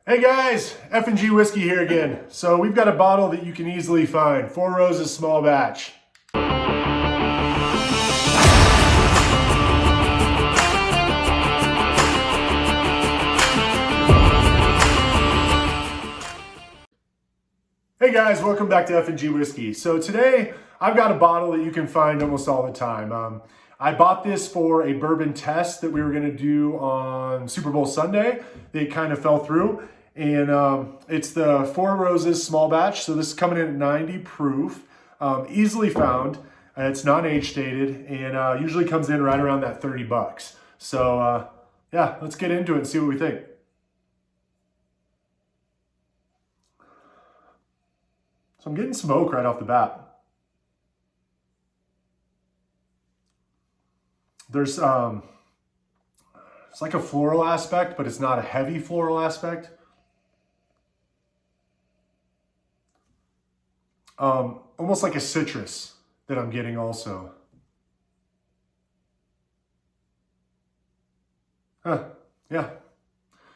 Hey guys, F&G Whiskey here again. So we've got a bottle that you can easily find, Four Roses Small Batch. Hey guys, welcome back to F&G Whiskey. So today I've got a bottle that you can find almost all the time. I bought this for a bourbon test that we were gonna do on Super Bowl Sunday. It kind of fell through. And it's the Four Roses Small Batch. So this is coming in at 90 proof, easily found. It's non-age stated and usually comes in right around that 30 bucks. So yeah, let's get into it and see what we think. So I'm getting some oak right off the bat. There's it's like a floral aspect, but it's not a heavy floral aspect. Almost like a citrus that I'm getting also. Yeah.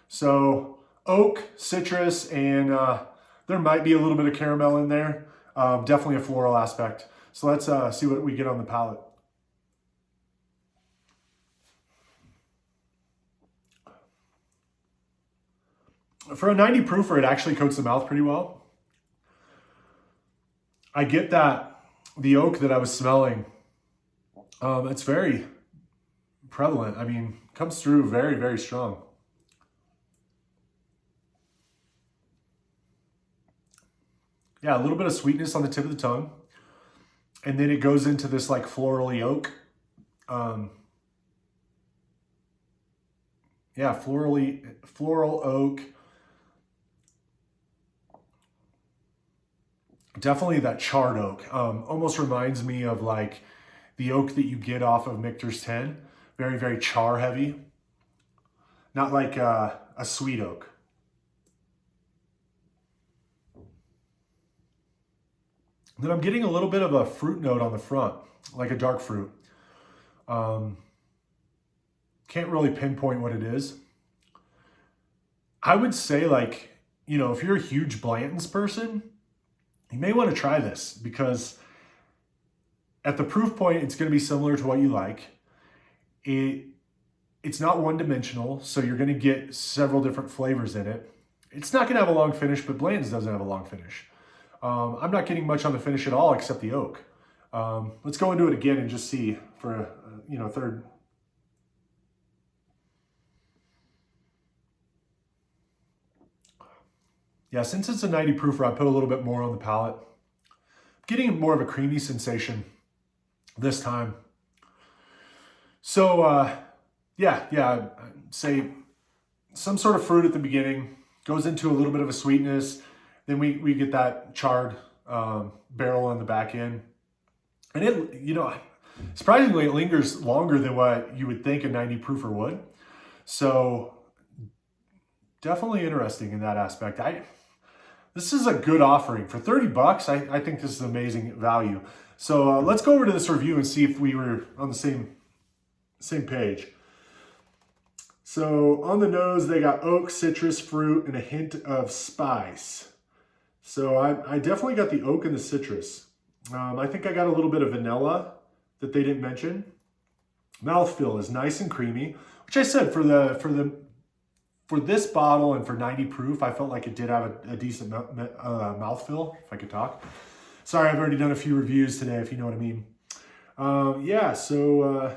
So oak, citrus, and there might be a little bit of caramel in there. Definitely a floral aspect. So let's see what we get on the palate. For a 90 proofer, it actually coats the mouth pretty well. I get that the oak that I was smelling, it's very prevalent. I mean, comes through very, very strong. Yeah, a little bit of sweetness on the tip of the tongue. And then it goes into this like florally oak. Yeah, floral oak. Definitely that charred oak. Almost reminds me of like the oak that you get off of Michter's 10. Very, very char heavy. Not like a sweet oak. Then I'm getting a little bit of a fruit note on the front, like a dark fruit. Can't really pinpoint what it is. I would say like, you know, if you're a huge Blantons person, you may want to try this because at the proof point, it's going to be similar to what you like. It's not one-dimensional, so you're going to get several different flavors in it. It's not going to have a long finish, but Blanton's doesn't have a long finish. I'm not getting much on the finish at all except the oak. Let's go into it again and just see for a third. Yeah, since it's a 90 proofer, I put a little bit more on the palate. Getting more of a creamy sensation this time. So yeah, I'd say some sort of fruit at the beginning, goes into a little bit of a sweetness. Then we get that charred barrel on the back end. And it, surprisingly, it lingers longer than what you would think a 90 proofer would. So definitely interesting in that aspect. This is a good offering. For 30 bucks, I think this is amazing value. So let's go over to this review and see if we were on the same page. So on the nose, they got oak, citrus, fruit, and a hint of spice. So I definitely got the oak and the citrus. I think I got a little bit of vanilla that they didn't mention. Mouthfeel is nice and creamy, which I said for this bottle and for 90 proof, I felt like it did have a decent mouthfeel, if I could talk. Sorry, I've already done a few reviews today, if you know what I mean. So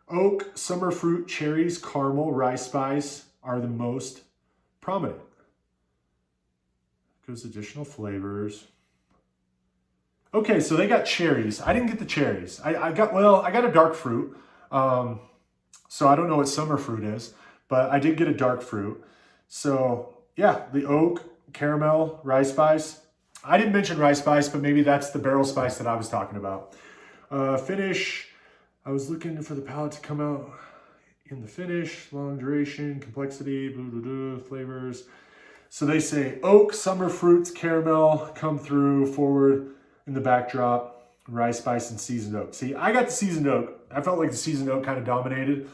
oak, summer fruit, cherries, caramel, rice spice are the most prominent. Goes additional flavors. Okay, so they got cherries. I didn't get the cherries. I got a dark fruit. So I don't know what summer fruit is, but I did get a dark fruit. So yeah, the oak, caramel, rice spice. I didn't mention rice spice, but maybe that's the barrel spice that I was talking about. Finish, I was looking for the palate to come out in the finish, long duration, complexity, blah, blah, blah, flavors. So they say oak, summer fruits, caramel come through forward in the backdrop, rice spice, and seasoned oak. See, I got the seasoned oak. I felt like the seasoned oak kind of dominated,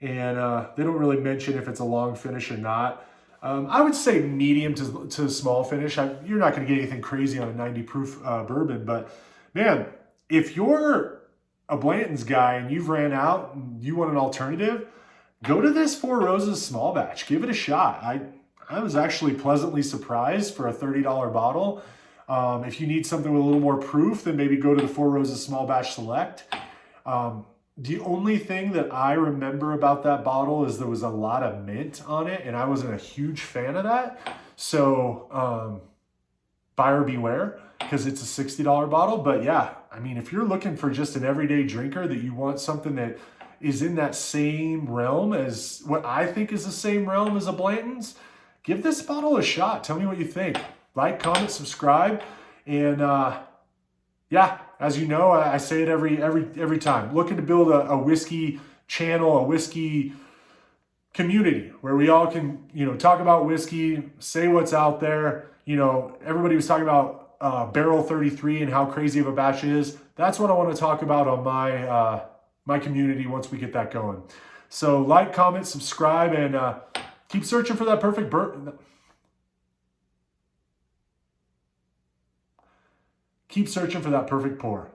and they don't really mention if it's a long finish or not. I would say medium to small finish. You're not going to get anything crazy on a 90 proof bourbon, but man, if you're a Blanton's guy and you've ran out and you want an alternative, go to this Four Roses small batch. Give it a shot. I was actually pleasantly surprised for a $30 bottle. If you need something with a little more proof, then maybe go to the Four Roses small batch select. The only thing that I remember about that bottle is there was a lot of mint on it, and I wasn't a huge fan of that. So buyer beware, because it's a $60 bottle. But yeah, I mean, if you're looking for just an everyday drinker that you want something that is in that same realm as what I think is the same realm as a Blanton's, give this bottle a shot. Tell me what you think. Like, comment, subscribe, and yeah, as you know, I say it every time. Looking to build a whiskey channel, a whiskey community where we all can, talk about whiskey, say what's out there. Everybody was talking about Barrel 33 and how crazy of a batch it is. That's what I want to talk about on my community once we get that going. So like, comment, subscribe, and keep searching for that perfect bourbon. Keep searching for that perfect pour.